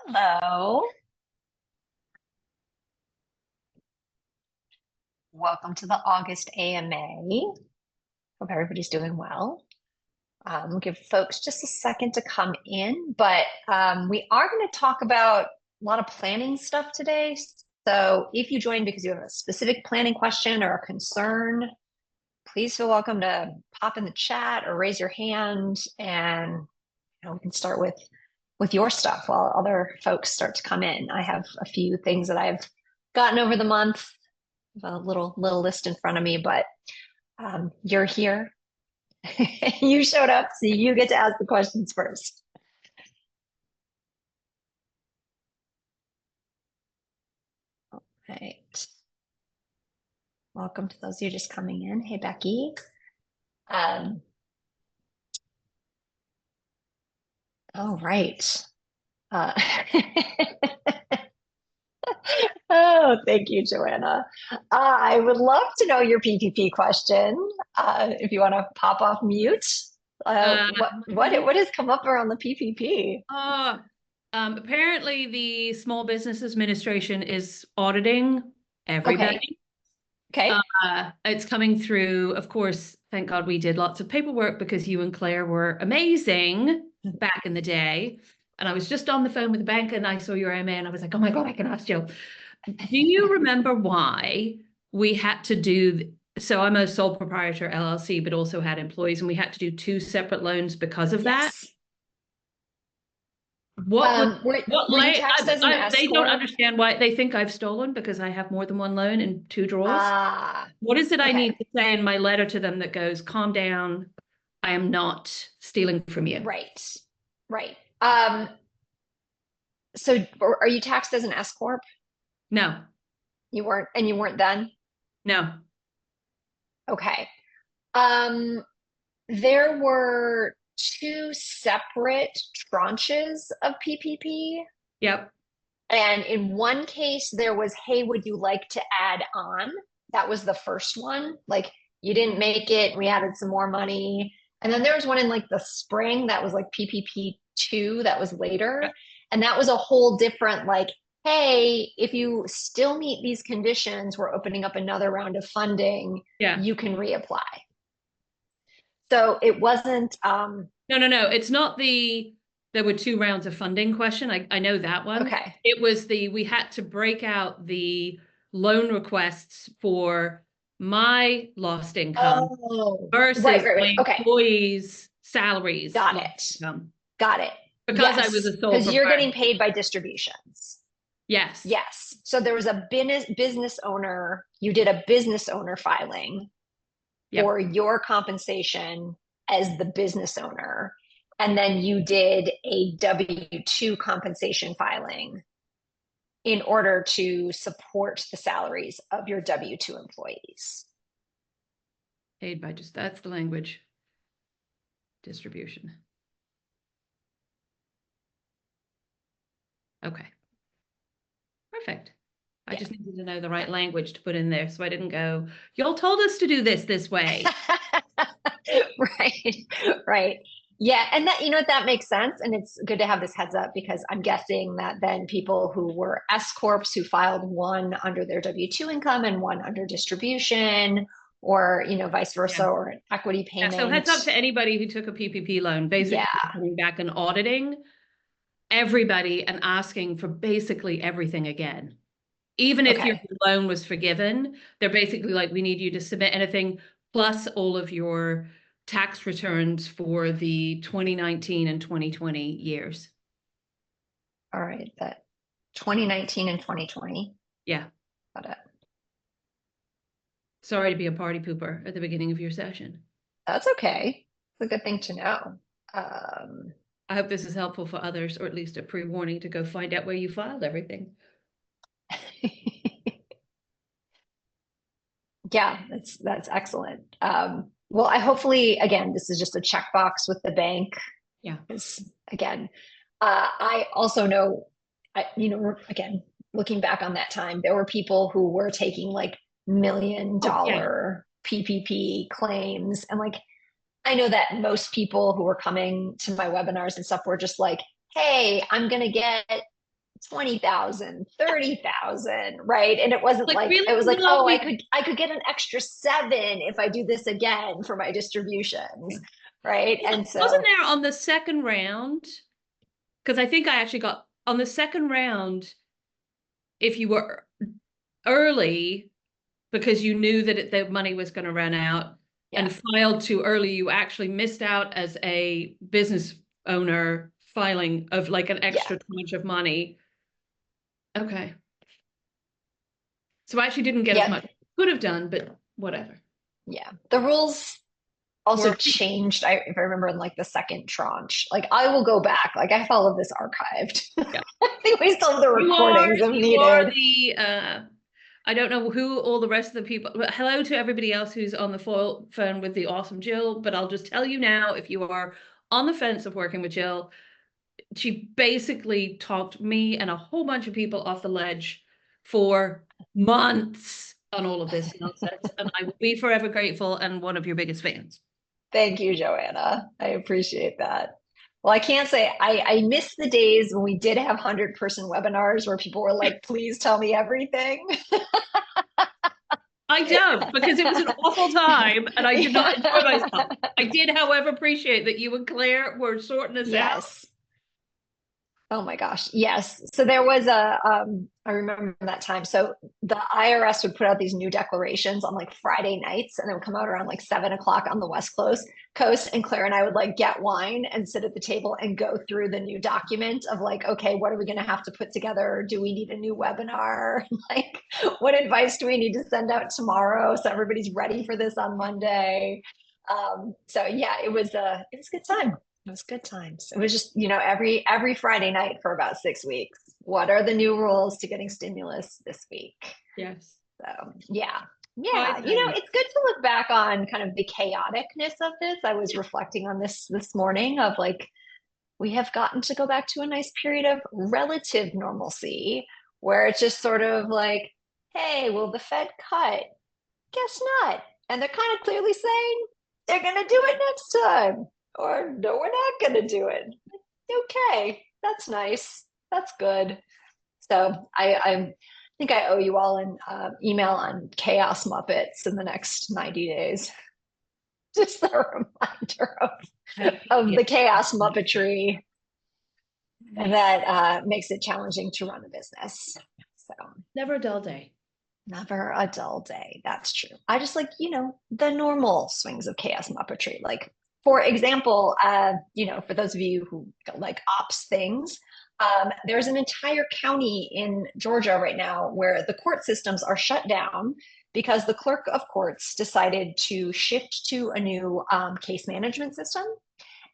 Hello. Welcome to the August AMA. Hope everybody's doing well. We'll give folks just a second to come in, but we are going to talk about a lot of planning stuff today. So if you join because you have a specific planning question or a concern, please feel welcome to pop in the chat or raise your hand, and we can start with your stuff while other folks start to come in. I have a few things that I've gotten over the month, a little list in front of me, but you're here. You showed up, so you get to ask the questions first. All right. Welcome to those of you just coming in. Hey, Becky. All right. Oh, thank you, Joanna. I would love to know your PPP question. If you want to pop off mute, what has come up around the PPP? Apparently the Small Business Administration is auditing everybody. Okay. It's coming through. Of course, thank God we did lots of paperwork because you and Claire were amazing back in the day. And I was just on the phone with the bank and I saw your AMA and I was like, oh my God, I can ask you. Do you remember why we had to do, so I'm a sole proprietor LLC, but also had employees, and we had to do two separate loans because of that? They don't understand why. They think I've stolen because I have more than one loan in two drawers. What is it I need to say in my letter to them that goes, calm down, I am not stealing from you? Right. So are you taxed as an S Corp? No. You weren't, and you weren't then? No. Okay. There were two separate tranches of PPP. Yep. And in one case, there was, hey, would you like to add on? That was the first one. Like, you didn't make it, we added some more money. And then there was one in like the spring that was like PPP 2 that was later. And that was a whole different, like, hey, if you still meet these conditions, we're opening up another round of funding. Yeah. You can reapply. So it wasn't. No. It's not there were two rounds of funding question. I know that one. Okay. It was we had to break out the loan requests for my lost income versus my employees' salaries. Got it. Because I was a sole proprietor. Because you're getting paid by distributions. Yes. So there was a business owner. You did a business owner filing for your compensation as the business owner. And then you did a W-2 compensation filing in order to support the salaries of your W-2 employees. Paid by that's the language. Distribution. Okay. Perfect. I just needed to know the right language to put in there. So I didn't go, y'all told us to do this way. Right. Yeah. And that makes sense. And it's good to have this heads up because I'm guessing that then people who were S Corps who filed one under their W-2 income and one under distribution, or, vice versa, or an equity payment. So heads up to anybody who took a PPP loan, basically coming back and auditing everybody and asking for basically everything again. Even if your loan was forgiven, they're basically like, we need you to submit anything plus all of your tax returns for the 2019 and 2020 years. All right, that 2019 and 2020. Yeah. Got it. Sorry to be a party pooper at the beginning of your session. That's okay. It's a good thing to know. I hope this is helpful for others, or at least a pre-warning to go find out where you filed everything. Yeah, that's excellent. Well, hopefully, again, this is just a checkbox with the bank. Yeah. Again, I also know, again, looking back on that time, there were people who were taking like $1 million PPP claims. And like, I know that most people who were coming to my webinars and stuff were just like, hey, I'm going to get 20,000, 30,000, right? And it wasn't Like like, really it was like, not oh, we I could get an extra 7 if I do this again for my distributions, right? And wasn't so, there on the second round, because I think I actually got on the second round, if you were early because you knew that the money was going to run out yeah, and filed too early, you actually missed out as a business owner filing of like an yeah, extra tranche of money. Okay. So I actually didn't get as yep, much. Could have done, but whatever. yeah. The rules also Were changed, if I remember, in like the second tranche. Like I will go back. Like I have all of this archived. yeah. I think we still have the You are recordings if you are needed. the I don't know who all the rest of the people, but hello to everybody else who's on the phone with the awesome Jill. But I'll just tell you now, if you are on the fence of working with Jill, she basically talked me and a whole bunch of people off the ledge for months on all of this nonsense. And I will be forever grateful and one of your biggest fans. Thank you, Joanna. I appreciate that. Well, I can't say I miss the days when we did have 100-person webinars where people were like, please tell me everything. I don't, because it was an awful time and I did not enjoy myself. I did, however, appreciate that you and Claire were sorting us out. Yes. Oh my gosh. Yes. So there was I remember that time. So the IRS would put out these new declarations on like Friday nights and they would come out around like 7 o'clock on the West Coast. And Claire and I would like get wine and sit at the table and go through the new document of like, okay, what are we going to have to put together? Do we need a new webinar? Like, what advice do we need to send out tomorrow so everybody's ready for this on Monday? So yeah, it was a good time. It was good times. It was just, every Friday night for about 6 weeks. What are the new rules to getting stimulus this week? Yes. So yeah. I Yeah. know. It's good to look back on kind of the chaoticness of this. I was reflecting on this morning of like, we have gotten to go back to a nice period of relative normalcy where it's just sort of like, hey, will the Fed cut? Guess not. And they're kind of clearly saying they're going to do it next time. Or no, we're not going to do it. Okay, that's nice. That's good. So I think I owe you all an email on Chaos Muppets in the next 90 days. Just a reminder of the chaos muppetry that makes it challenging to run a business. So Never a dull day. never a dull day. That's true. I just like, the normal swings of chaos muppetry. Like, for example, for those of you who like ops things, there's an entire county in Georgia right now where the court systems are shut down because the clerk of courts decided to shift to a new case management system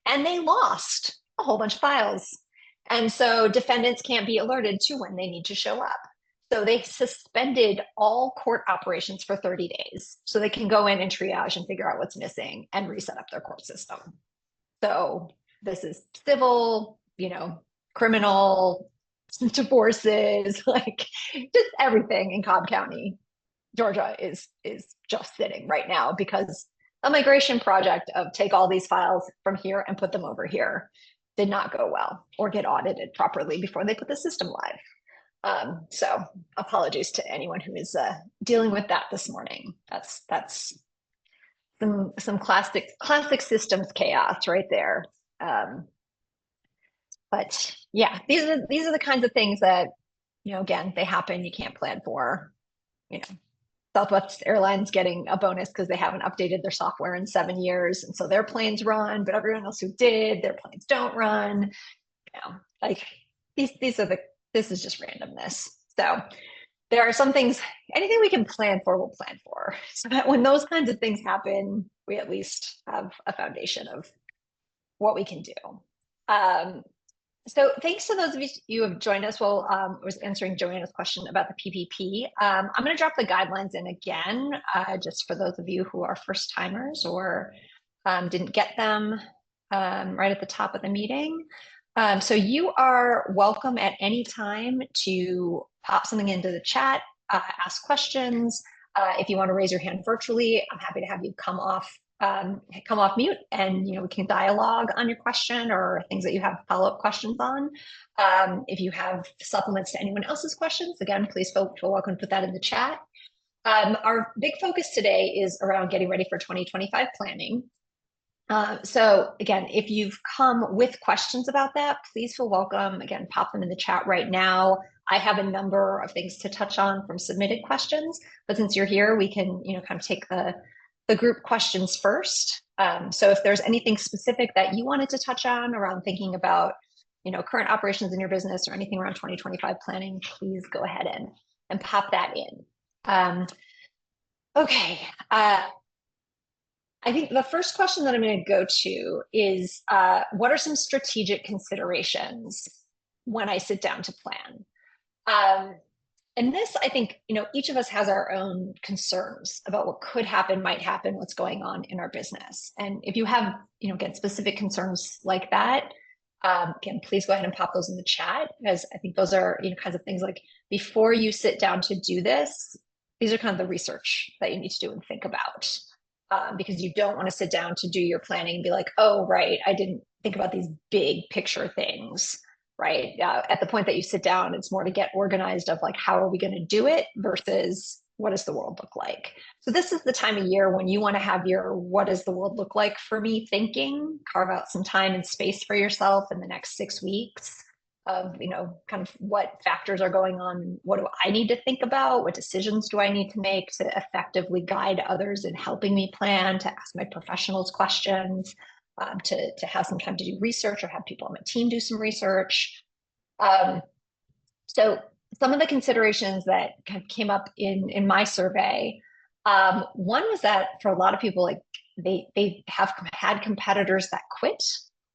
and they lost a whole bunch of files. And so defendants can't be alerted to when they need to show up. So they suspended all court operations for 30 days so they can go in and triage and figure out what's missing and reset up their court system. So this is civil, criminal, divorces, like just everything in Cobb County, Georgia is just sitting right now because a migration project of take all these files from here and put them over here did not go well or get audited properly before they put the system live. So apologies to anyone who is dealing with that this morning. That's some classic systems chaos right there. But yeah, these are the kinds of things that, again, they happen. You can't plan for. Southwest Airlines getting a bonus because they haven't updated their software in 7 years, and so their planes run, but everyone else who did, their planes don't run. Like this is just randomness. So there are some things, anything we can plan for, we'll plan for, so that when those kinds of things happen, we at least have a foundation of what we can do. So thanks to those of you who have joined us while I was answering Joanna's question about the PPP. I'm going to drop the guidelines in again, just for those of you who are first timers or didn't get them right at the top of the meeting. So you are welcome at any time to pop something into the chat, ask questions. If you want to raise your hand virtually, I'm happy to have you come off come off mute and, we can dialogue on your question or things that you have follow-up questions on. If you have supplements to anyone else's questions, again, please feel welcome to put that in the chat. Our big focus today is around getting ready for 2025 planning. So again, if you've come with questions about that, please feel welcome. Again, pop them in the chat right now. I have a number of things to touch on from submitted questions, but since you're here, we can, kind of take the group questions first. So if there's anything specific that you wanted to touch on around thinking about, current operations in your business or anything around 2025 planning, please go ahead and pop that in. Okay. I think the first question that I'm going to go to is, what are some strategic considerations when I sit down to plan? And this, I think, each of us has our own concerns about what could happen, might happen, what's going on in our business. And if you have, again, specific concerns like that, again, please go ahead and pop those in the chat, because I think those are, kinds of things like, before you sit down to do this, these are kind of the research that you need to do and think about. Because you don't want to sit down to do your planning and be like, oh, right, I didn't think about these big picture things, right? At the point that you sit down, it's more to get organized of like, how are we going to do it versus what does the world look like? So this is the time of year when you want to have your what does the world look like for me thinking, carve out some time and space for yourself in the next 6 weeks of, kind of what factors are going on. What do I need to think about? What decisions do I need to make to effectively guide others in helping me plan, to ask my professionals questions, to have some time to do research or have people on my team do some research. So some of the considerations that kind of came up in my survey, one was that for a lot of people, like they have had competitors that quit,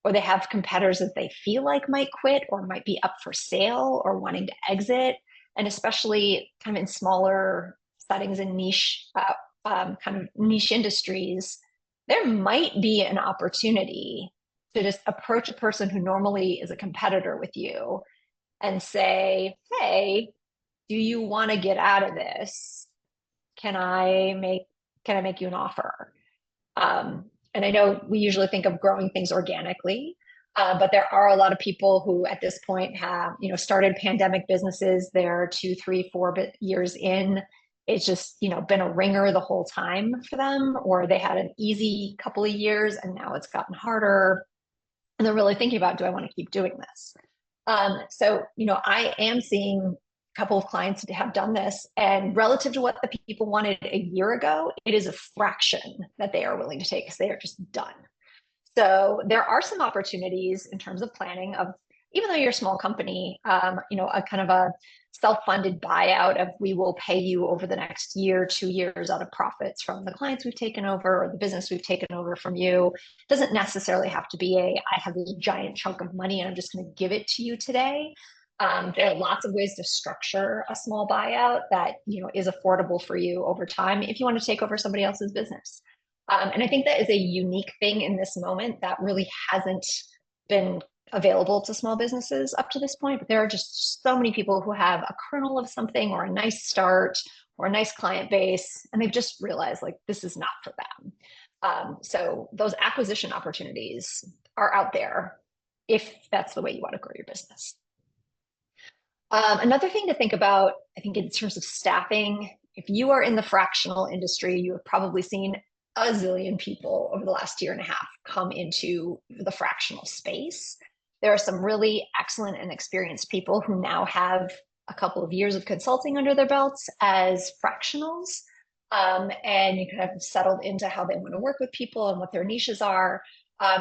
or they have competitors that they feel like might quit or might be up for sale or wanting to exit. And especially kind of in smaller settings and niche, kind of niche industries, there might be an opportunity to just approach a person who normally is a competitor with you and say, hey, do you want to get out of this? Can I make you an offer? And I know we usually think of growing things organically, but there are a lot of people who at this point have, started pandemic businesses. They're 2, 3, 4 years in. It's just, been a ringer the whole time for them, or they had an easy couple of years and now it's gotten harder. And they're really thinking about, do I want to keep doing this? So, I am seeing couple of clients have done this, and relative to what the people wanted a year ago, it is a fraction that they are willing to take because they are just done. So there are some opportunities in terms of planning of, even though you're a small company, a kind of a self-funded buyout of, we will pay you over the next year, 2 years out of profits from the clients we've taken over or the business we've taken over from you. It doesn't necessarily have to be I have this giant chunk of money and I'm just going to give it to you today. There are lots of ways to structure a small buyout that, is affordable for you over time if you want to take over somebody else's business. And I think that is a unique thing in this moment that really hasn't been available to small businesses up to this point. But there are just so many people who have a kernel of something or a nice start or a nice client base, and they've just realized like this is not for them. So those acquisition opportunities are out there if that's the way you want to grow your business. Another thing to think about, I think, in terms of staffing, if you are in the fractional industry, you have probably seen a zillion people over the last year and a half come into the fractional space. There are some really excellent and experienced people who now have a couple of years of consulting under their belts as fractionals, and you kind of settled into how they want to work with people and what their niches are.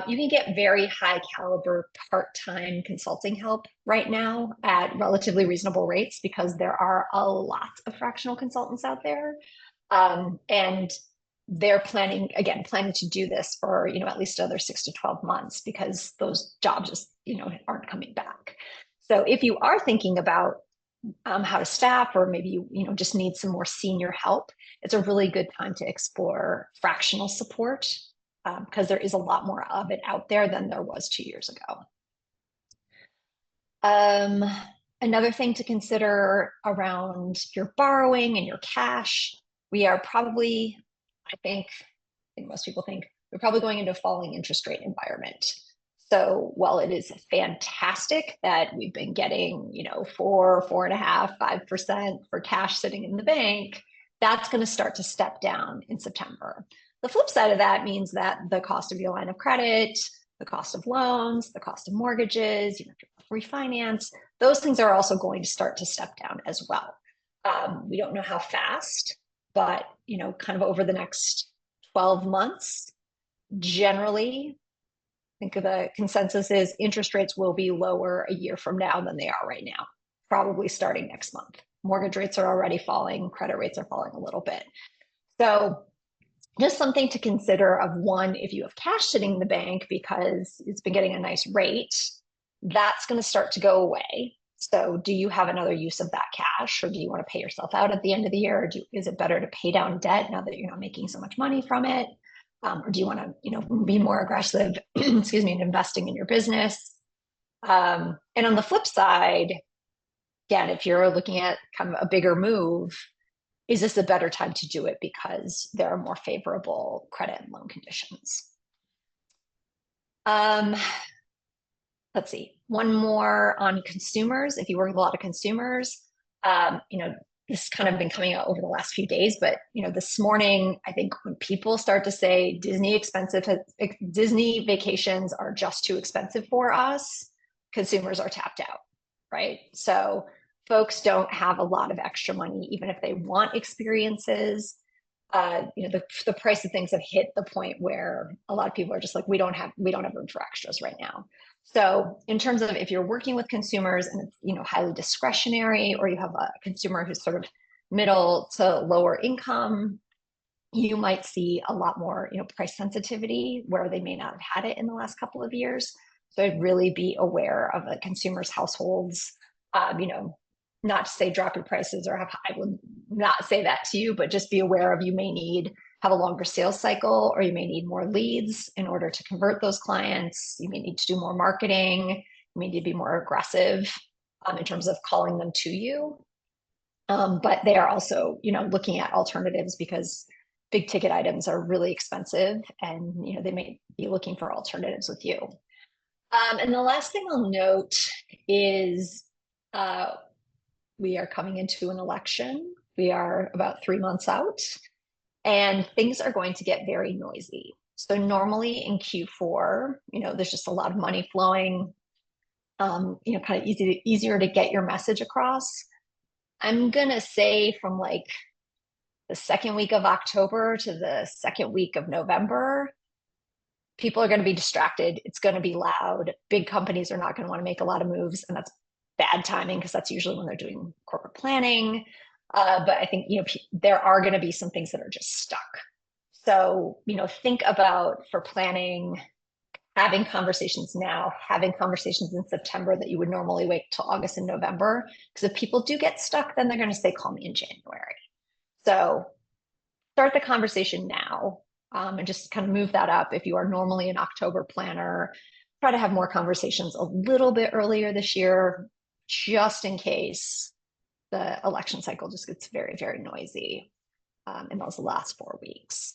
You can get very high caliber part-time consulting help right now at relatively reasonable rates because there are a lot of fractional consultants out there. And they're planning to do this for, at least another 6 to 12 months because those jobs just, aren't coming back. So if you are thinking about how to staff, or maybe you just need some more senior help, it's a really good time to explore fractional support. Because there is a lot more of it out there than there was 2 years ago. Another thing to consider around your borrowing and your cash, we are probably, I think, think most people think, we're probably going into a falling interest rate environment. So while it is fantastic that we've been getting, 4.5%, 5% for cash sitting in the bank, that's going to start to step down in September. The flip side of that means that the cost of your line of credit, the cost of loans, the cost of mortgages, refinance, those things are also going to start to step down as well. We don't know how fast, but kind of over the next 12 months, generally, I think the consensus is interest rates will be lower a year from now than they are right now, probably starting next month. Mortgage rates are already falling, credit rates are falling a little bit. So just something to consider of one, if you have cash sitting in the bank because it's been getting a nice rate, that's going to start to go away. So do you have another use of that cash, or do you want to pay yourself out at the end of the year? Or is it better to pay down debt now that you're not making so much money from it? Or do you want to, be more aggressive, excuse me, in investing in your business? And on the flip side, again, if you're looking at kind of a bigger move, is this a better time to do it because there are more favorable credit and loan conditions? Let's see, one more on consumers. If you work with a lot of consumers, this kind of been coming out over the last few days, but this morning, I think when people start to say Disney vacations are just too expensive for us, consumers are tapped out, right? So folks don't have a lot of extra money, even if they want experiences. The price of things have hit the point where a lot of people are just like, we don't have room for extras right now. So in terms of if you're working with consumers and it's highly discretionary, or you have a consumer who's sort of middle to lower income, you might see a lot more price sensitivity where they may not have had it in the last couple of years. So I'd really be aware of a consumer's households. Not to say drop your prices or I would not say that to you, but just be aware of you may have a longer sales cycle, or you may need more leads in order to convert those clients. You may need to do more marketing. You may need to be more aggressive in terms of calling them to you. But they are also, looking at alternatives because big ticket items are really expensive, and they may be looking for alternatives with you. And the last thing I'll note is we are coming into an election. We are about 3 months out, and things are going to get very noisy. So normally in Q4, there's just a lot of money flowing, kind of easier to get your message across. I'm gonna say from like the second week of October to the second week of November, people are going to be distracted. It's going to be loud. Big companies are not going to want to make a lot of moves, and that's bad timing because that's usually when they're doing corporate planning. But I think there are going to be some things that are just stuck. So think about, for planning, having conversations now, having conversations in September that you would normally wait till August and November. Because if people do get stuck, then they're going to say, call me in January. So start the conversation now, and just kind of move that up. If you are normally an October planner, try to have more conversations a little bit earlier this year, just in case the election cycle just gets very, very noisy in those last 4 weeks.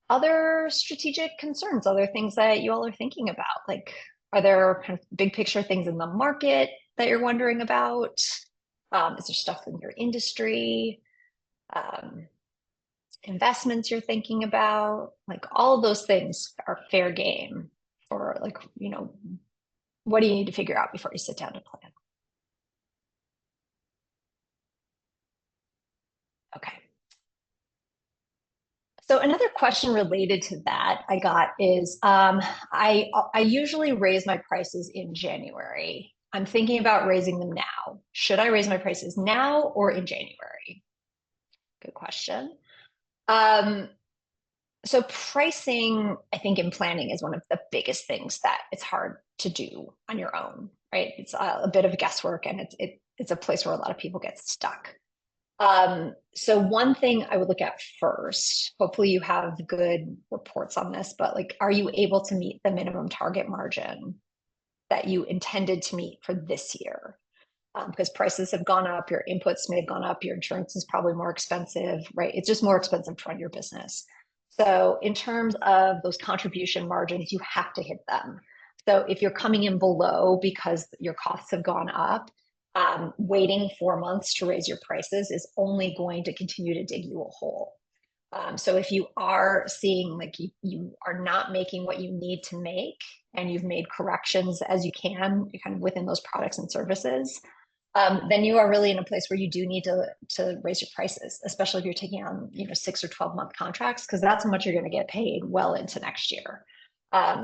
Other strategic concerns, other things that you all are thinking about, like, are there kind of big picture things in the market that you're wondering about? Is there stuff in your industry? Investments you're thinking about? Like, all of those things are fair game for, like, what do you need to figure out before you sit down to plan? Okay. So another question related to that I got is, I usually raise my prices in January. I'm thinking about raising them now. Should I raise my prices now or in January? Good question. So pricing, I think, in planning is one of the biggest things that it's hard to do on your own, right? It's a bit of guesswork, and it's a place where a lot of people get stuck. So one thing I would look at first, hopefully you have good reports on this, but like, are you able to meet the minimum target margin that you intended to meet for this year? because prices have gone up, your inputs may have gone up, your insurance is probably more expensive, right? It's just more expensive to run your business. So in terms of those contribution margins, you have to hit them. So if you're coming in below because your costs have gone up, waiting 4 months to raise your prices is only going to continue to dig you a hole. So if you are seeing like you are not making what you need to make and you've made corrections as you can kind of within those products and services, then you are really in a place where you do need to raise your prices, especially if you're taking on 6 or 12-month contracts, because that's how much you're going to get paid well into next year.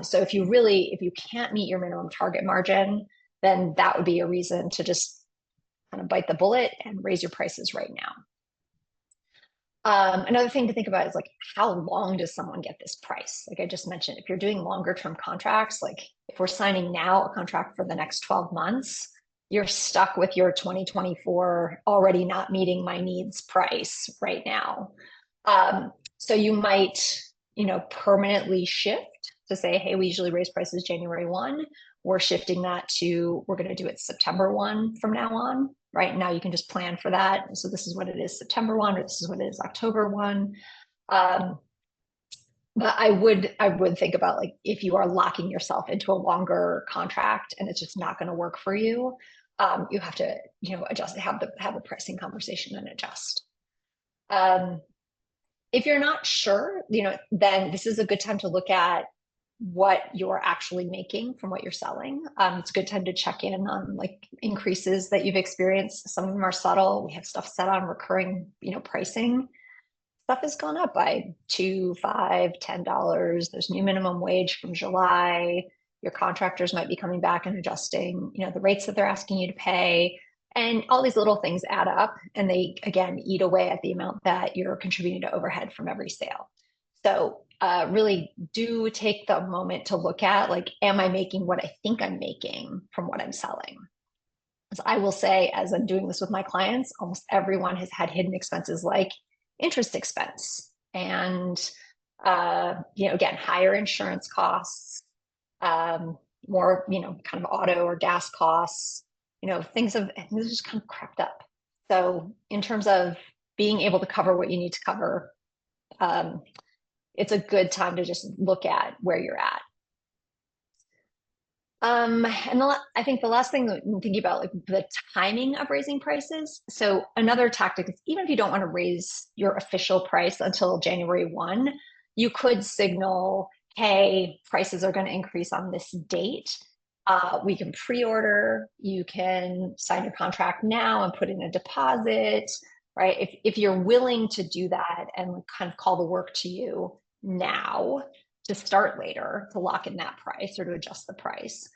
So if you can't meet your minimum target margin, then that would be a reason to just kind of bite the bullet and raise your prices right now. Another thing to think about is like, how long does someone get this price? Like I just mentioned, if you're doing longer term contracts, like if we're signing now a contract for the next 12 months, you're stuck with your 2024 already not meeting my needs price right now. So you might, permanently shift to say, hey, we usually raise prices January 1. We're shifting that to, we're going to do it September 1 from now on. Right now, you can just plan for that. So this is what it is September 1, or this is what it is October 1. But I would think about like if you are locking yourself into a longer contract and it's just not going to work for you, you have to adjust, have a pricing conversation and adjust. If you're not sure, then this is a good time to look at what you're actually making from what you're selling. It's a good time to check in on like increases that you've experienced. Some of them are subtle. We have stuff set on recurring, pricing. Stuff has gone up by $2, $5, $10. There's new minimum wage from July. Your contractors might be coming back and adjusting, the rates that they're asking you to pay. And all these little things add up and they, again, eat away at the amount that you're contributing to overhead from every sale. So really do take the moment to look at like, am I making what I think I'm making from what I'm selling? So I will say, as I'm doing this with my clients, almost everyone has had hidden expenses like interest expense and, again, higher insurance costs, more, kind of auto or gas costs, things just kind of crept up. So in terms of being able to cover what you need to cover, it's a good time to just look at where you're at. And I think the last thing that I'm thinking about, like the timing of raising prices. So another tactic is even if you don't want to raise your official price until January 1, you could signal, hey, prices are going to increase on this date. We can pre-order, you can sign your contract now and put in a deposit, right? If you're willing to do that and kind of call the work to you now to start later to lock in that price or to adjust the price.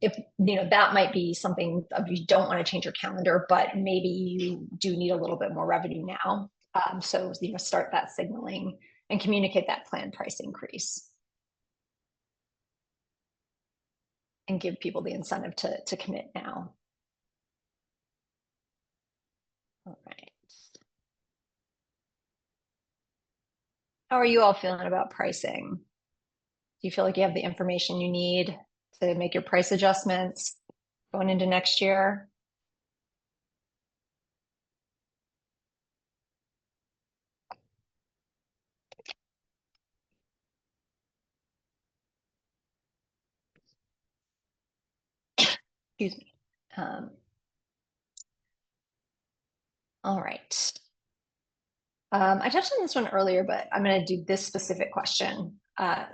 If that might be something you don't want to change your calendar, but maybe you do need a little bit more revenue now. So start that signaling and communicate that planned price increase. And give people the incentive to commit now. All right. How are you all feeling about pricing? Do you feel like you have the information you need to make your price adjustments going into next year? Excuse me. All right. I touched on this one earlier, but I'm going to do this specific question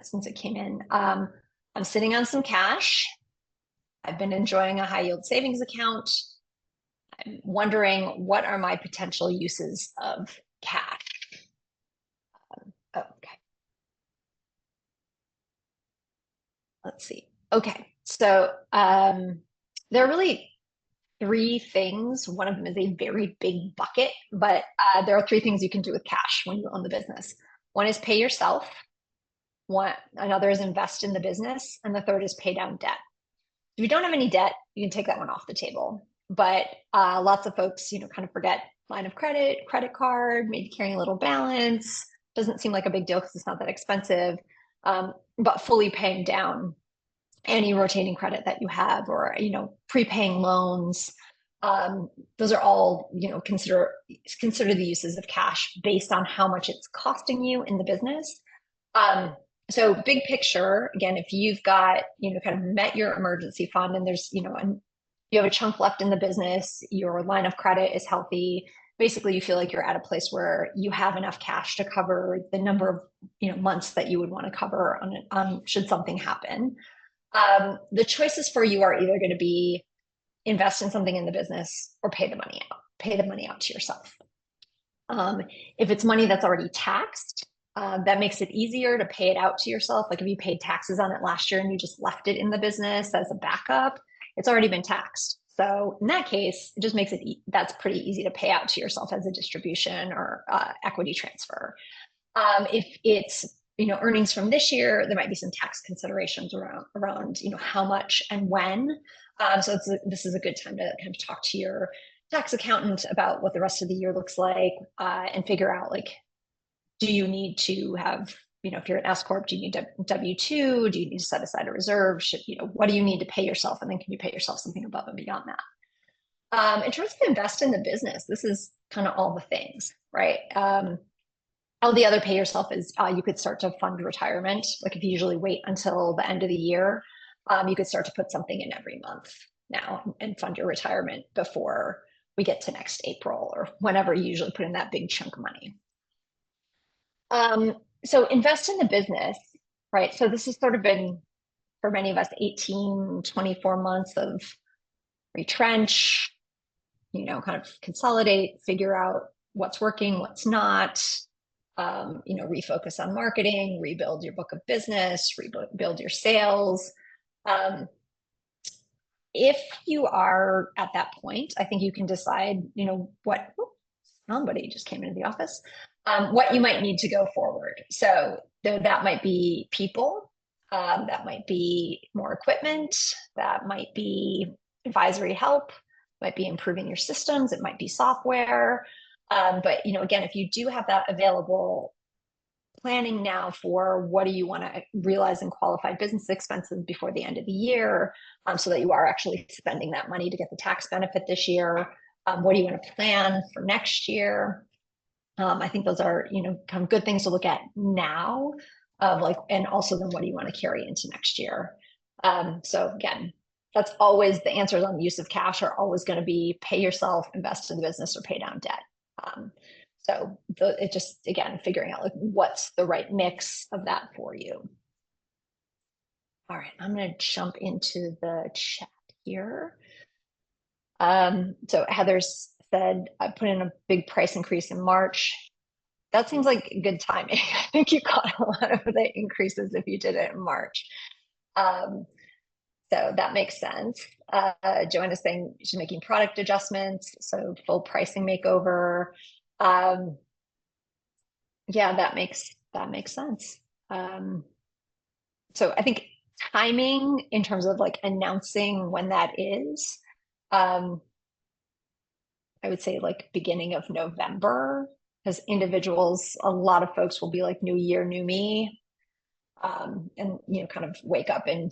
since it came in. I'm sitting on some cash. I've been enjoying a high yield savings account. I'm wondering what are my potential uses of cash? Okay. Let's see. Okay. So there are really three things. One of them is a very big bucket, but there are three things you can do with cash when you own the business. One is pay yourself. Another is invest in the business. And the third is pay down debt. If you don't have any debt, you can take that one off the table. But lots of folks, kind of forget line of credit, credit card, maybe carrying a little balance. Doesn't seem like a big deal because it's not that expensive. But fully paying down any rotating credit that you have, or prepaying loans, Those are all, consider the uses of cash based on how much it's costing you in the business. So big picture, again, if you've got, kind of met your emergency fund and there's, you have a chunk left in the business, your line of credit is healthy, basically you feel like you're at a place where you have enough cash to cover the number of, months that you would want to cover on should something happen. The choices for you are either going to be invest in something in the business or pay the money out to yourself. If it's money that's already taxed, that makes it easier to pay it out to yourself. Like if you paid taxes on it last year and you just left it in the business as a backup, it's already been taxed. So in that case, it just makes it, that's pretty easy to pay out to yourself as a distribution or equity transfer. If it's, earnings from this year, there might be some tax considerations around, how much and when. So this is a good time to kind of talk to your tax accountant about what the rest of the year looks like, and figure out, like, do you need to have, if you're an S Corp, do you need W-2? Do you need to set aside a reserve? What do you need to pay yourself? And then can you pay yourself something above and beyond that? In terms of invest in the business, this is kind of all the things, right? All the other pay yourself is you could start to fund retirement. Like if you usually wait until the end of the year, you could start to put something in every month now and fund your retirement before we get to next April or whenever you usually put in that big chunk of money. So invest in the business, right? So this has sort of been, for many of us, 18, 24 months of retrench, kind of consolidate, figure out what's working, what's not, refocus on marketing, rebuild your book of business, rebuild your sales. If you are at that point, I think you can decide, what, somebody just came into the office, what you might need to go forward. So that might be people, that might be more equipment, that might be advisory help, might be improving your systems, it might be software. But, again, if you do have that available, planning now for what do you want to realize in qualified business expenses before the end of the year, so that you are actually spending that money to get the tax benefit this year. What do you want to plan for next year? I think those are, kind of good things to look at now, and also then what do you want to carry into next year? So again, that's always the answers on the use of cash are always going to be pay yourself, invest in the business, or pay down debt. So it just, again, figuring out like what's the right mix of that for you. All right, I'm going to jump into the chat here. So Heather's said, I put in a big price increase in March. That seems like good timing. I think you got a lot of the increases if you did it in March. So that makes sense. Joanna's saying she's making product adjustments, so full pricing makeover. Yeah, that makes sense. So I think timing in terms of like announcing when that is, I would say like beginning of November, because individuals, a lot of folks will be like new year, new me, and kind of wake up in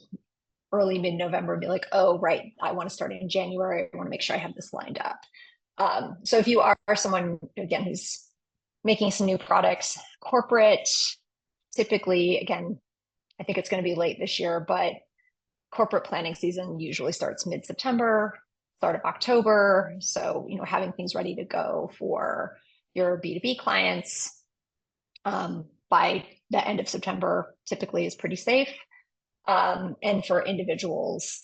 early mid-November and be like, oh, right, I want to start in January. I want to make sure I have this lined up. So if you are someone, again, who's making some new products, corporate, typically, again, I think it's going to be late this year, but corporate planning season usually starts mid-September, start of October. So, having things ready to go for your B2B clients by the end of September typically is pretty safe. And for individuals,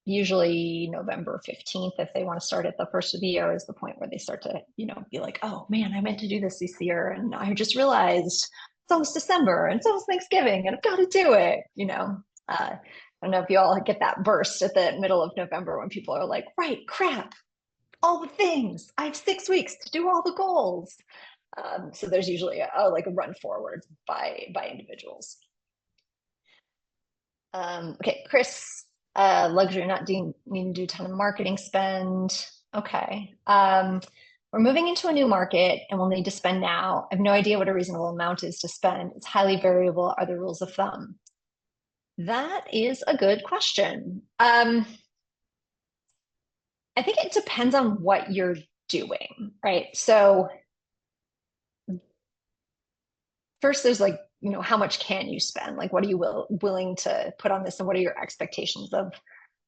usually November 15th, if they want to start at the first of the year, is the point where they start to, be like, oh man, I meant to do this year. And I just realized it's almost December and it's almost Thanksgiving and I've got to do it. I don't know if you all get that burst at the middle of November when people are like, right, crap, all the things. I have 6 weeks to do all the goals. So there's usually a run forward by individuals. Okay, Chris, luxury not needing to do a ton of marketing spend. Okay. We're moving into a new market and we'll need to spend now. I have no idea what a reasonable amount is to spend. It's highly variable. Are there rules of thumb? That is a good question. And I think it depends on what you're doing, right? So first there's like, how much can you spend? Like, what are you willing to put on this, and what are your expectations of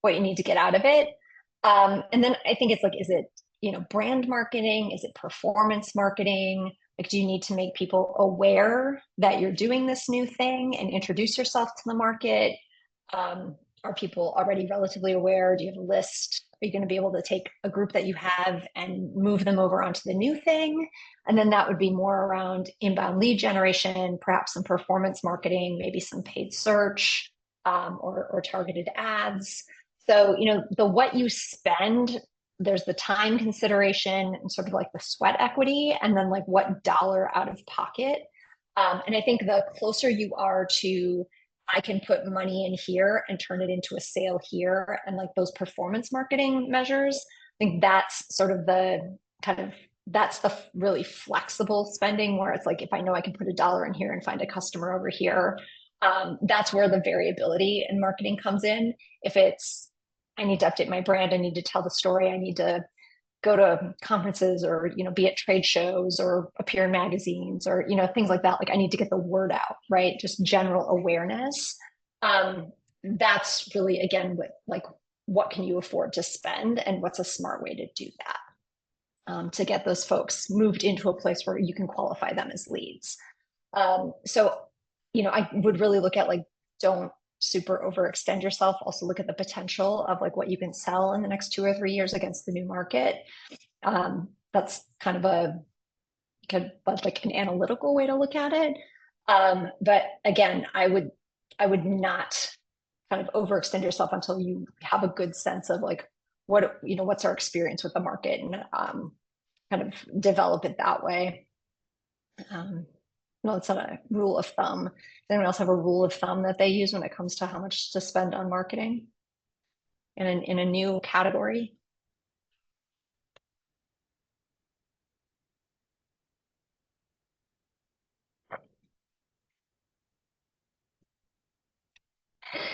what you need to get out of it? And then I think it's like, is it, brand marketing? Is it performance marketing? Like, do you need to make people aware that you're doing this new thing and introduce yourself to the market? Are people already relatively aware? Do you have a list? Are you going to be able to take a group that you have and move them over onto the new thing? And then that would be more around inbound lead generation, perhaps some performance marketing, maybe some paid search, or targeted ads. So, the what you spend, there's the time consideration and sort of like the sweat equity, and then like what dollar out of pocket. And I think the closer you are to, I can put money in here and turn it into a sale here, and like those performance marketing measures, I think that's sort of the kind of, that's the really flexible spending, where it's like, if I know I can put $1 in here and find a customer over here, that's where the variability in marketing comes in. If it's, I need to update my brand, I need to tell the story, I need to go to conferences, or be at trade shows, or appear in magazines, or things like that, like I need to get the word out, right? Just general awareness. That's really, again, what can you afford to spend, and what's a smart way to do that, to get those folks moved into a place where you can qualify them as leads. So I would really look at, like, don't super overextend yourself. Also look at the potential of like what you can sell in the next 2 or 3 years against the new market. That's kind of like an analytical way to look at it. But again, I would not kind of overextend yourself until you have a good sense of like what's our experience with the market, and kind of develop it that way. No, it's not a rule of thumb. Does anyone else have a rule of thumb that they use when it comes to how much to spend on marketing in a new category?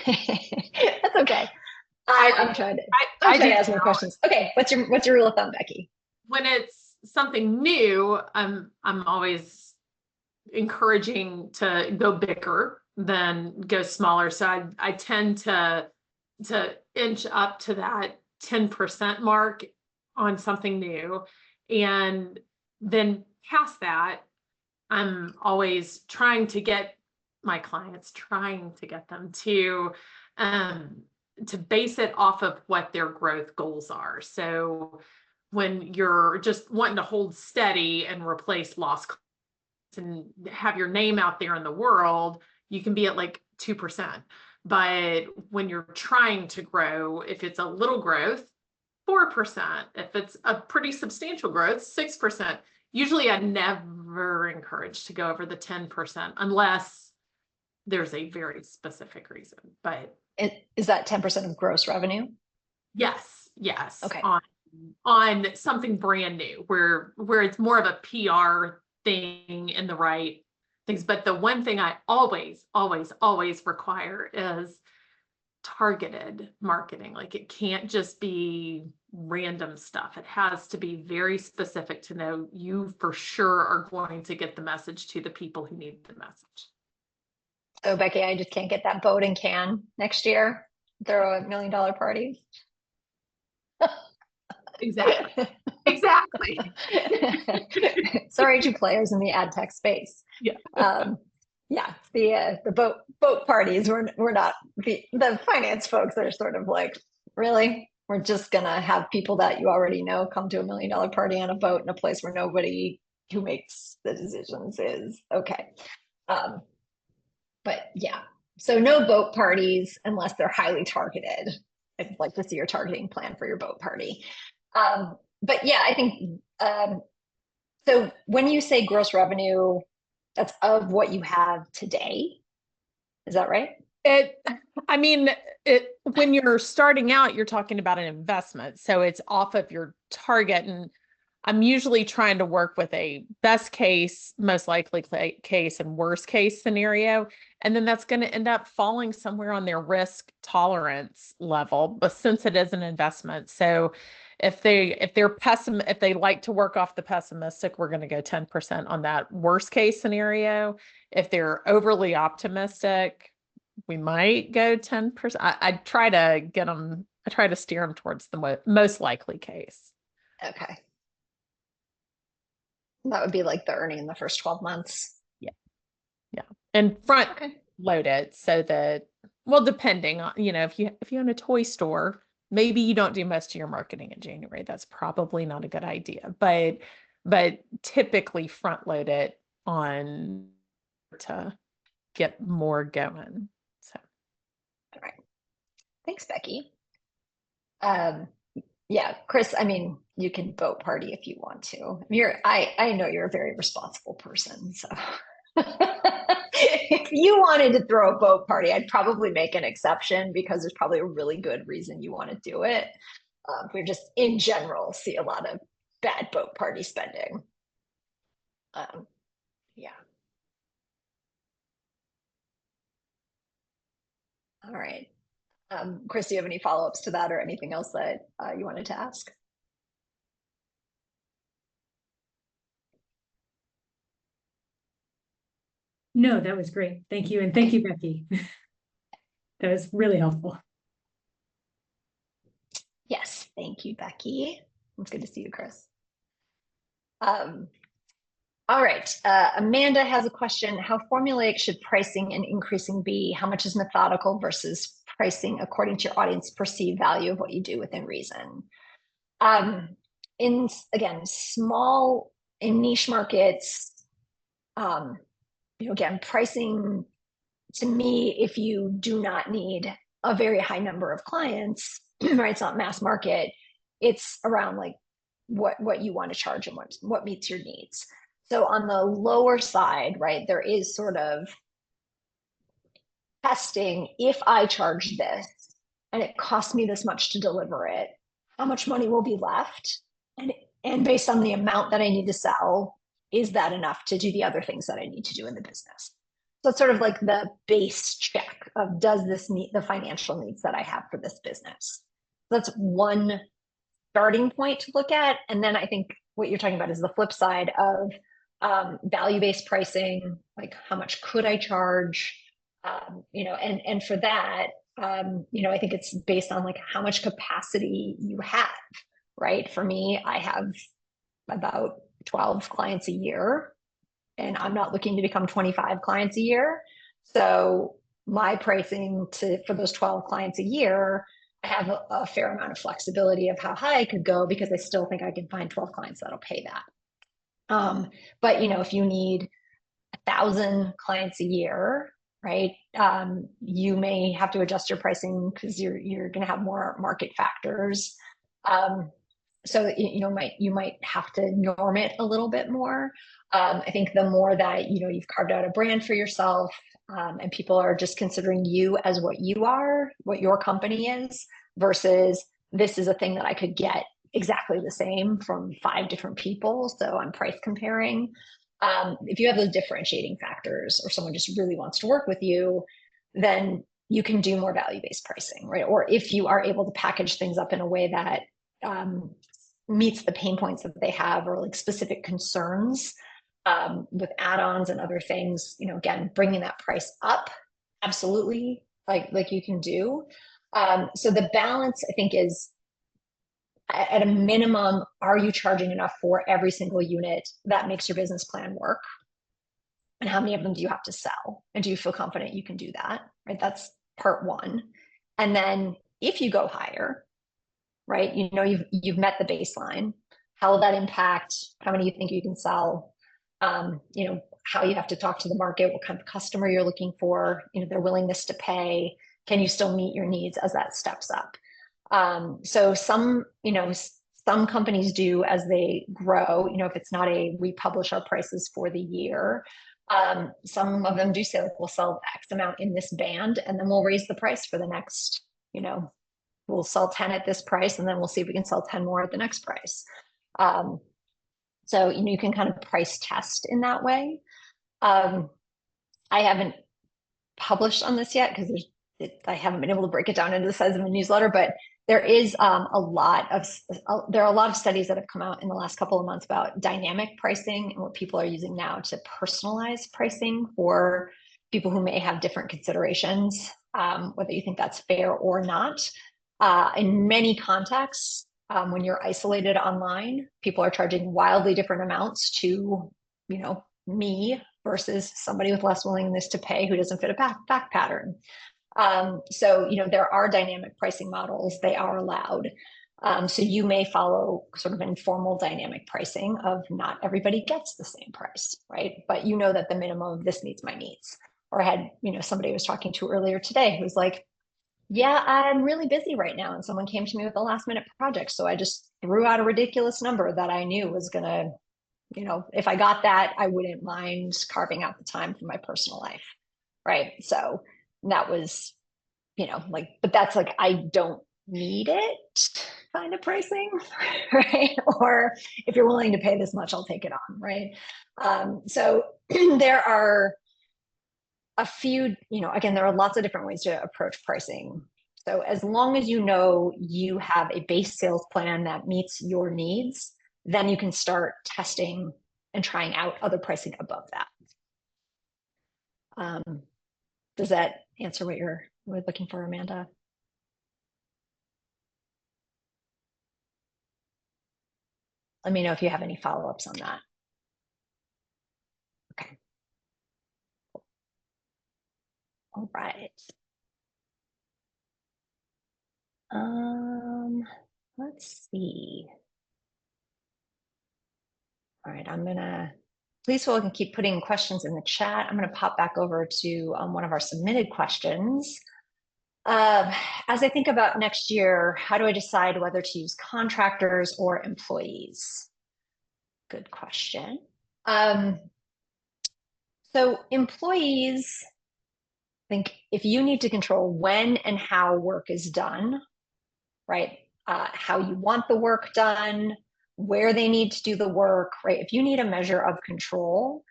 That's okay. I'm trying to ask more questions. Okay, what's your rule of thumb, Becky? When it's something new, I'm always encouraging to go bigger than go smaller. So I tend to inch up to that 10% mark on something new. And then past that, I'm always trying to get my clients, trying to get them to base it off of what their growth goals are. So when you're just wanting to hold steady and replace lost clients and have your name out there in the world, you can be at like 2%. But when you're trying to grow, if it's a little growth, 4%. If it's a pretty substantial growth, 6%. Usually I never encourage to go over the 10% unless there's a very specific reason. But is that 10% of gross revenue? Yes. Okay. On something brand new, where it's more of a PR thing in the right things. But the one thing I always require is targeted marketing. Like, it can't just be random stuff. It has to be very specific to know you for sure are going to get the message to the people who need the message. So Becky, I just can't get that boat in Cannes next year. Throw $1 million party. Exactly. Sorry to players in the ad tech space. Yeah. Yeah, the boat parties, we're not the finance folks are sort of like, really? We're just gonna have people that you already know come to $1 million party on a boat in a place where nobody who makes the decisions is. Okay. But yeah, so no boat parties unless they're highly targeted. I'd like to see your targeting plan for your boat party. But yeah, I think so when you say gross revenue, that's of what you have today. Is that right? When you're starting out, you're talking about an investment. So it's off of your target. And I'm usually trying to work with a best case, most likely case, and worst case scenario. And then that's going to end up falling somewhere on their risk tolerance level, but since it is an investment. So if they like to work off the pessimistic, we're going to go 10% on that worst case scenario. If they're overly optimistic, we might go 10%. I try to steer them towards the most likely case. Okay. That would be like the earning in the first 12 months. Yeah. And front Okay. load it so that, well, depending on, if you own a toy store, maybe you don't do most of your marketing in January. That's probably not a good idea, but typically front load it on to get more going. So. All right. Thanks, Becky. Yeah, Chris, I mean, you can boat party if you want to. I know you're a very responsible person, so if you wanted to throw a boat party, I'd probably make an exception because there's probably a really good reason you want to do it. We just in general see a lot of bad boat party spending. Yeah. All right. Chris, do you have any follow-ups to that or anything else that you wanted to ask? No, that was great. Thank you. And thank you, Becky. That was really helpful. Yes, thank you, Becky. It's good to see you, Chris. All right, Amanda has a question. How formulaic should pricing and increasing be? How much is methodical versus pricing according to your audience perceived value of what you do within reason? Again, small in niche markets, again, pricing to me, if you do not need a very high number of clients, right? It's not mass market. It's around like what you want to charge and what meets your needs. So on the lower side, right, there is sort of testing. If I charge this and it costs me this much to deliver it, how much money will be left? And based on the amount that I need to sell, is that enough to do the other things that I need to do in the business? So it's sort of like the base check of, does this meet the financial needs that I have for this business? That's one starting point to look at. And then I think what you're talking about is the flip side of value-based pricing, like how much could I charge? And for that, I think it's based on like how much capacity you have, right? For me, I have about 12 clients a year, and I'm not looking to become 25 clients a year. So my pricing for those 12 clients a year, I have a fair amount of flexibility of how high I could go because I still think I can find 12 clients that'll pay that. But if you need 1,000 clients a year, right, you may have to adjust your pricing because you're going to have more market factors. So you might have to norm it a little bit more. I think the more that you've carved out a brand for yourself, and people are just considering you as what you are, what your company is, versus this is a thing that I could get exactly the same from 5 different people. So I'm price comparing. If you have those differentiating factors, or someone just really wants to work with you, then you can do more value-based pricing, right? Or if you are able to package things up in a way that meets the pain points that they have, or like specific concerns with add-ons and other things, again, bringing that price up, absolutely, like you can do. So the balance, I think, is at a minimum, are you charging enough for every single unit that makes your business plan work? And how many of them do you have to sell? And do you feel confident you can do that? Right? That's part one. And then if you go higher, right, you've met the baseline. How will that impact how many you think you can sell? How you have to talk to the market, what kind of customer you're looking for, their willingness to pay. Can you still meet your needs as that steps up? So some companies do, as they grow, if it's not we publish our prices for the year, some of them do say, like, we'll sell X amount in this band, and then we'll raise the price for the next, we'll sell 10 at this price, and then we'll see if we can sell 10 more at the next price. So, you can kind of price test in that way. I haven't published on this yet because I haven't been able to break it down into the size of a newsletter, but there is there are a lot of studies that have come out in the last couple of months about dynamic pricing and what people are using now to personalize pricing for people who may have different considerations, whether you think that's fair or not. In many contexts, when you're isolated online, people are charging wildly different amounts to, me versus somebody with less willingness to pay who doesn't fit a fact pattern. So, there are dynamic pricing models, they are allowed. So you may follow sort of informal dynamic pricing of not everybody gets the same price, right? But you know that the minimum of this meets my needs. Or I had, somebody I was talking to earlier today who's like, yeah, I'm really busy right now. And someone came to me with a last minute project. So I just threw out a ridiculous number that I knew was gonna, if I got that, I wouldn't mind carving out the time for my personal life. Right. So that was, but that's like, I don't need it kind of pricing, right? Or if you're willing to pay this much, I'll take it on, right? So there are a few, again, there are lots of different ways to approach pricing. So as long as you have a base sales plan that meets your needs, then you can start testing and trying out other pricing above that. Does that answer what you're looking for, Amanda? Let me know if you have any follow-ups on that. Okay. All right. Let's see. All right, please hold and keep putting questions in the chat. I'm gonna pop back over to one of our submitted questions. As I think about next year, how do I decide whether to use contractors or employees? Good question. So employees, I think if you need to control when and how work is done, right? How you want the work done, where they need to do the work, right? If you need a measure of control,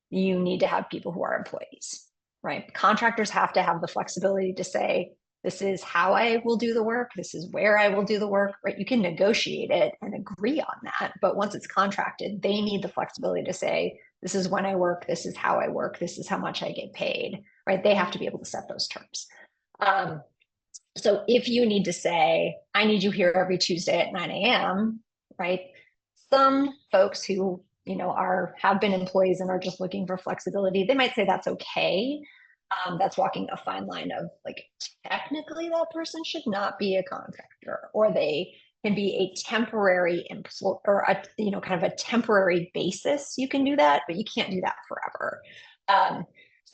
you need to have people who are employees, right? Contractors have to have the flexibility to say, this is how I will do the work, this is where I will do the work, right? You can negotiate it and agree on that, but once it's contracted, they need the flexibility to say, this is when I work, this is how I work, this is how much I get paid, right? They have to be able to set those terms. So if you need to say, I need you here every Tuesday at 9 a.m., right? Some folks who, have been employees and are just looking for flexibility, they might say that's okay. That's walking a fine line of like, technically that person should not be a contractor, or they can be a temporary employee, or kind of a temporary basis. You can do that, but you can't do that forever.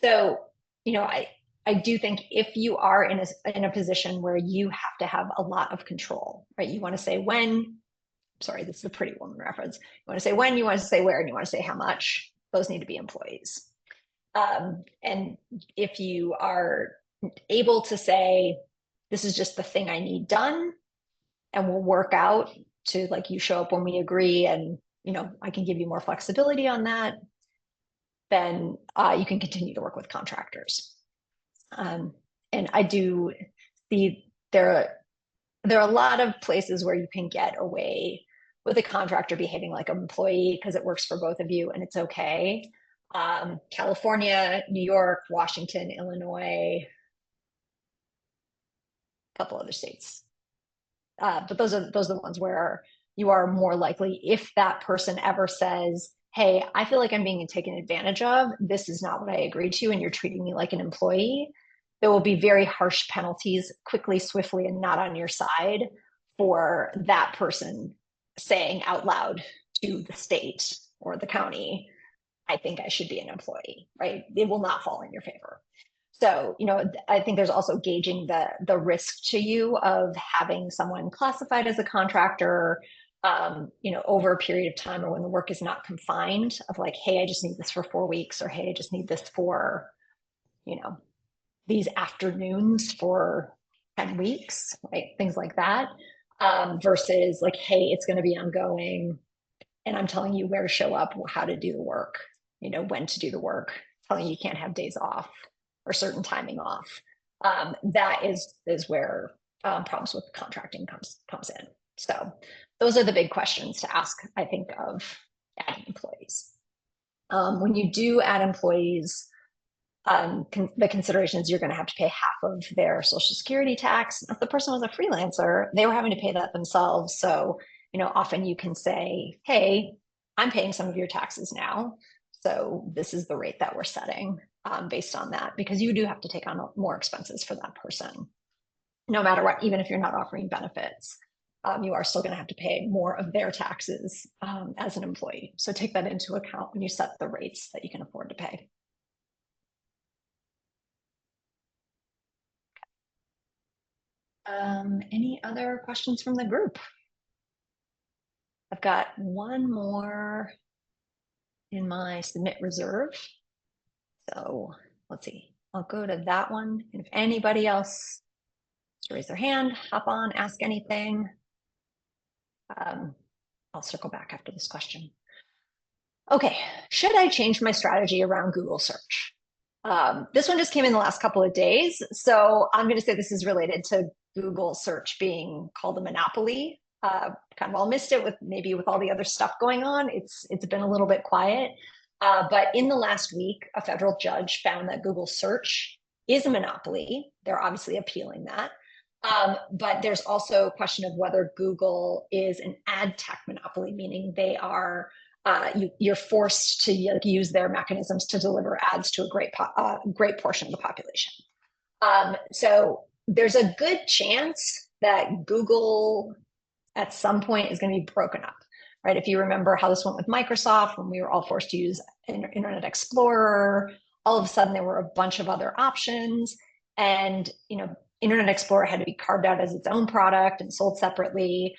So, I do think if you are in a position where you have to have a lot of control, right? You want to say when, sorry, this is a Pretty Woman reference. You want to say when, you want to say where, and you want to say how much. Those need to be employees. And if you are able to say, this is just the thing I need done, and we'll work out to like, you show up when we agree, and I can give you more flexibility on that, then you can continue to work with contractors. And I do see there are a lot of places where you can get away with a contractor behaving like an employee because it works for both of you and it's okay. California, New York, Washington, Illinois, a couple other states. But those are the ones where you are more likely, if that person ever says, hey, I feel like I'm being taken advantage of, this is not what I agreed to, and you're treating me like an employee, there will be very harsh penalties quickly, swiftly, and not on your side for that person saying out loud to the state or the county, I think I should be an employee, right? It will not fall in your favor. So, I think there's also gauging the risk to you of having someone classified as a contractor, over a period of time, or when the work is not confined, of like, hey, I just need this for 4 weeks, or hey, I just need this for, these afternoons for 10 weeks, right? Things like that, versus like, hey, it's going to be ongoing, and I'm telling you where to show up, how to do the work, when to do the work, telling you can't have days off or certain timing off. That is where problems with contracting comes in. So those are the big questions to ask, I think, of adding employees. When you do add employees, the consideration is you're going to have to pay half of their Social Security tax. If the person was a freelancer, they were having to pay that themselves. So, often you can say, hey, I'm paying some of your taxes now. So this is the rate that we're setting based on that, because you do have to take on more expenses for that person. No matter what, even if you're not offering benefits, you are still going to have to pay more of their taxes as an employee. So take that into account when you set the rates that you can afford to pay. Any other questions from the group? I've got one more in my submit reserve. So let's see, I'll go to that one. And if anybody else raise their hand, hop on, ask anything. I'll circle back after this question. Okay, should I change my strategy around Google search? This one just came in the last couple of days. So I'm going to say this is related to Google search being called a monopoly. Kind of all missed it with all the other stuff going on. It's been a little bit quiet. But in the last week, a federal judge found that Google search is a monopoly. They're obviously appealing that. But there's also a question of whether Google is an ad tech monopoly, meaning they are you're forced to use their mechanisms to deliver ads to a great portion of the population. So there's a good chance that Google at some point is going to be broken up, right? If you remember how this went with Microsoft, when we were all forced to use Internet Explorer, all of a sudden there were a bunch of other options, and Internet Explorer had to be carved out as its own product and sold separately.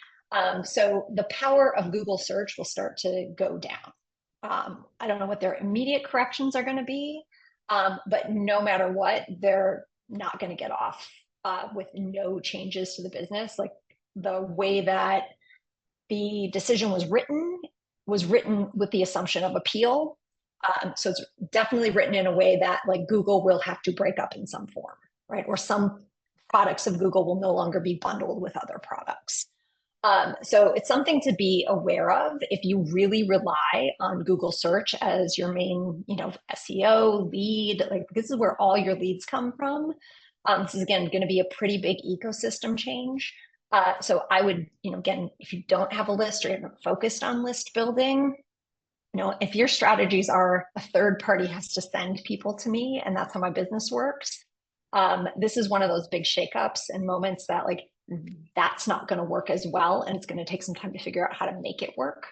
So the power of Google search will start to go down. I don't know what their immediate corrections are going to be, but no matter what, they're not going to get off with no changes to the business. Like the way that the decision was written with the assumption of appeal. So it's definitely written in a way that like Google will have to break up in some form, right? Or some products of Google will no longer be bundled with other products. So it's something to be aware of if you really rely on Google search as your main, SEO lead. Like this is where all your leads come from. This is again going to be a pretty big ecosystem change. So I would, again, if you don't have a list or you're not focused on list building, if your strategies are a third party has to send people to me, and that's how my business works. This is one of those big shakeups and moments that like that's not going to work as well, and it's going to take some time to figure out how to make it work.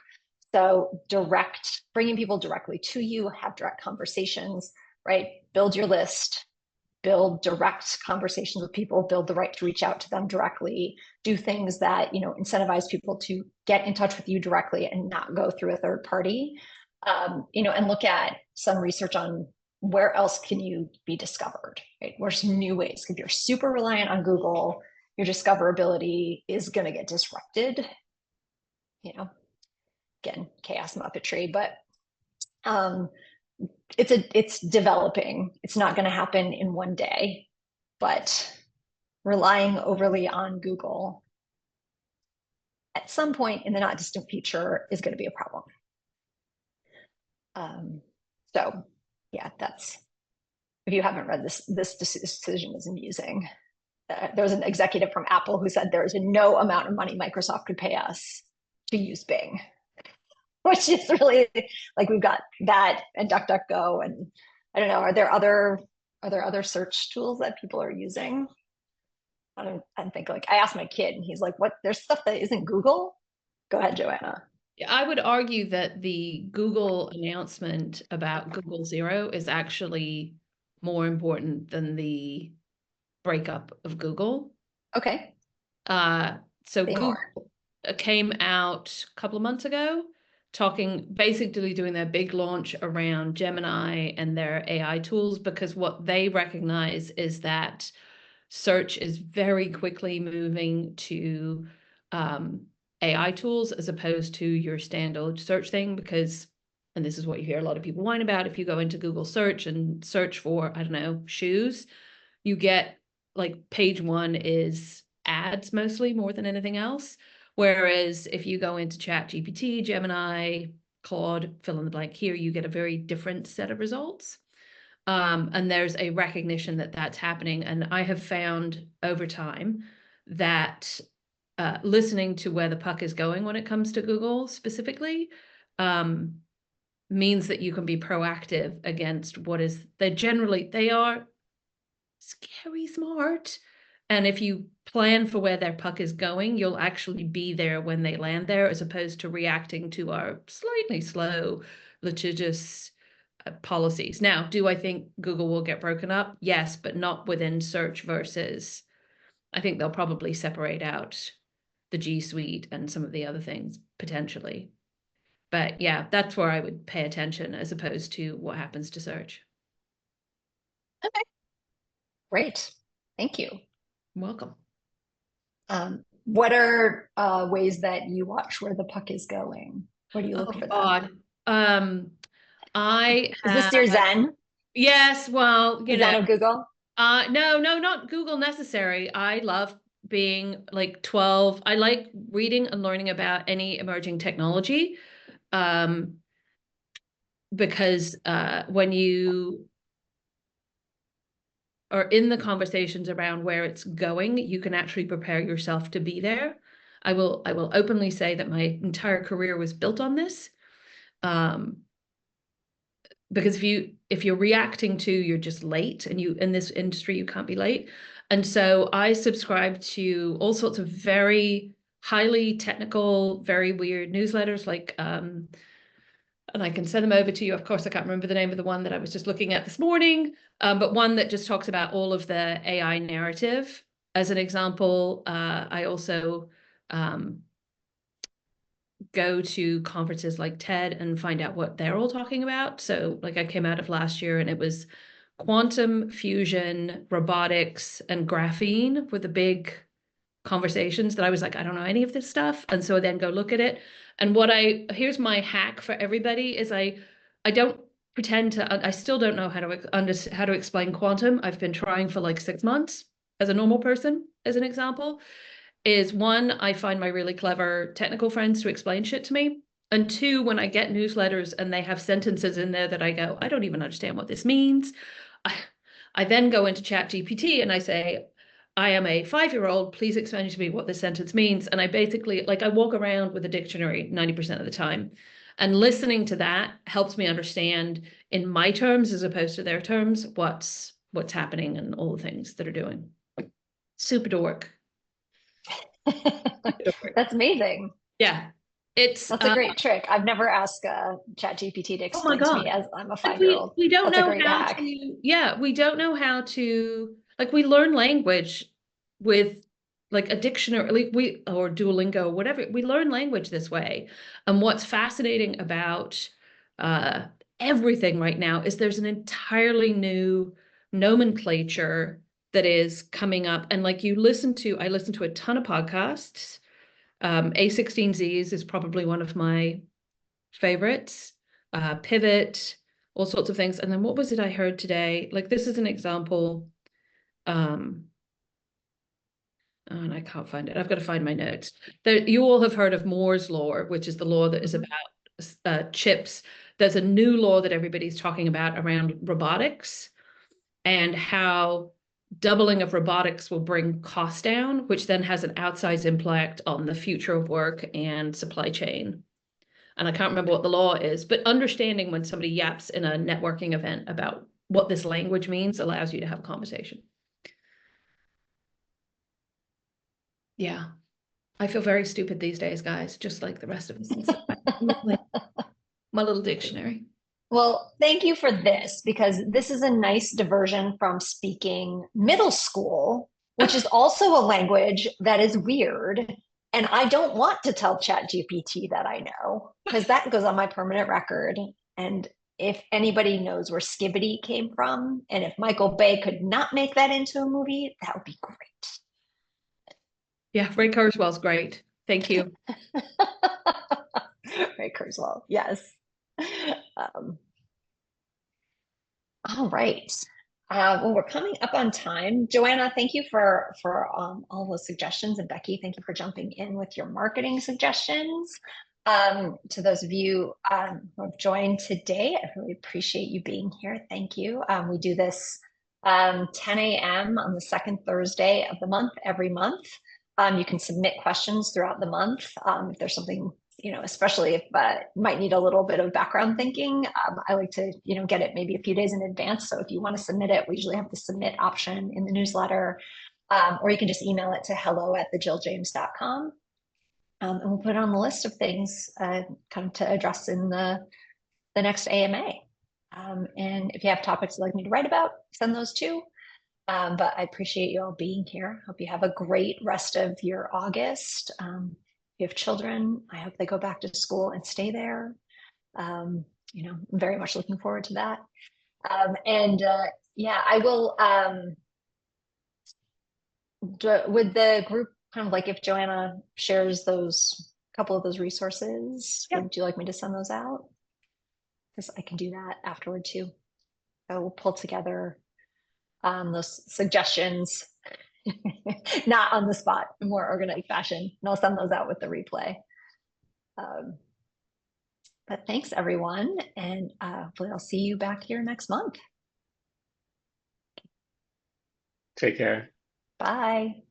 So bringing people directly to you, have direct conversations, right? Build your list, build direct conversations with people, build the right to reach out to them directly, do things that incentivize people to get in touch with you directly and not go through a third party. And look at some research on where else can you be discovered, right? Where's some new ways? If you're super reliant on Google, your discoverability is going to get disrupted. Again, chaos Muppetry, but it's developing. It's not going to happen in one day, but relying overly on Google at some point in the not distant future is going to be a problem. So yeah, if you haven't read this decision is amusing. There was an executive from Apple who said there is no amount of money Microsoft could pay us to use Bing, which is really like we've got that and DuckDuckGo, and I don't know, are there other search tools that people are using? I think like I asked my kid and he's like, what, there's stuff that isn't Google? Go ahead, Joanna. I would argue that the Google announcement about Google Zero is actually more important than the breakup of Google. Okay. So Google came out a couple of months ago basically doing their big launch around Gemini and their AI tools, because what they recognize is that search is very quickly moving to AI tools as opposed to your standard search thing, because, and this is what you hear a lot of people whine about, if you go into Google search and search for, I don't know, shoes, you get like page one is ads mostly more than anything else. Whereas if you go into ChatGPT, Gemini, Claude, fill in the blank here, you get a very different set of results. And there's a recognition that that's happening. And I have found over time that listening to where the puck is going when it comes to Google specifically means that you can be proactive against what is, they are scary smart. And if you plan for where their puck is going, you'll actually be there when they land there, as opposed to reacting to our slightly slow, litigious policies. Now, do I think Google will get broken up? Yes, but not within search versus, I think they'll probably separate out the G Suite and some of the other things potentially. But yeah, that's where I would pay attention as opposed to what happens to search. Great. Thank you. Welcome. What are ways that you watch where the puck is going? Where do you look for that? Is this your Zen? Yes, well, you know, Zen of Google? no, not Google necessary. I love being like 12. I like reading and learning about any emerging technology. Because when you are in the conversations around where it's going, you can actually prepare yourself to be there. I will openly say that my entire career was built on this. Because if you're reacting to, you're just late, and you in this industry you can't be late. And so I subscribe to all sorts of very highly technical, very weird newsletters, like and I can send them over to you. Of course, I can't remember the name of the one that I was just looking at this morning, but one that just talks about all of the AI narrative. As an example, I also go to conferences like TED and find out what they're all talking about. So like I came out of last year and it was quantum fusion, robotics, and graphene were the big conversations that I was like, I don't know any of this stuff. And so I then go look at it. And here's my hack for everybody is I don't pretend to, I still don't know how to explain quantum. I've been trying for like 6 months as a normal person, as an example. Is one, I find my really clever technical friends to explain shit to me. And two, when I get newsletters and they have sentences in there that I go, I don't even understand what this means. I then go into ChatGPT and I say, I am a 5-year-old, please explain to me what this sentence means. And I basically, like I walk around with a dictionary 90% of the time. And listening to that helps me understand in my terms as opposed to their terms, what's happening and all the things that are doing. Super dork. That's amazing. Yeah, That's a great trick. I've never asked ChatGPT to explain to me as I'm a 5-year-old. We don't That's know a great how hack. to, yeah, we don't know how to, like we learn language with like a dictionary, like or Duolingo, whatever, we learn language this way. And what's fascinating about everything right now is there's an entirely new nomenclature that is coming up. And like I listen to a ton of podcasts. A16Zs is probably one of my favorites. Pivot, all sorts of things. And then what was it I heard today? Like this is an example. And I can't find it. I've got to find my notes. You all have heard of Moore's law, which is the law that is about chips. There's a new law that everybody's talking about around robotics and how doubling of robotics will bring costs down, which then has an outsized impact on the future of work and supply chain. And I can't remember what the law is, but understanding when somebody yaps in a networking event about what this language means allows you to have a conversation. Yeah. I feel very stupid these days, guys, just like the rest of us. My little dictionary. Well, thank you for this, because this is a nice diversion from speaking middle school, which is also a language that is weird. And I don't want to tell ChatGPT that I know, because that goes on my permanent record. And if anybody knows where Skibbity came from, and if Michael Bay could not make that into a movie, that would be great. Yeah, Ray Kurzweil's great. Thank you. Ray Kurzweil, yes. All right. Well, we're coming up on time. Joanna, thank you for all those suggestions, and Becky, thank you for jumping in with your marketing suggestions. To those of you who have joined today, I really appreciate you being here. Thank you. We do this 10 a.m. on the second Thursday of the month every month. You can submit questions throughout the month. If there's something, especially if you might need a little bit of background thinking, I like to, get it maybe a few days in advance. So if you want to submit it, we usually have the submit option in the newsletter, or you can just email it to hello@thejilljames.com. And we'll put it on the list of things kind of to address in the next AMA. And if you have topics you'd like me to write about, send those too. But I appreciate you all being here. Hope you have a great rest of your August. If you have children, I hope they go back to school and stay there. I'm very much looking forward to that. Yeah, I will, with the group, kind of like if Joanna shares a couple of those resources, would you like me to send those out? Because I can do that afterward too. So we'll pull together those suggestions, not on the spot, in more organized fashion, and I'll send those out with the replay. But thanks everyone, and hopefully I'll see you back here next month. Take care. Bye.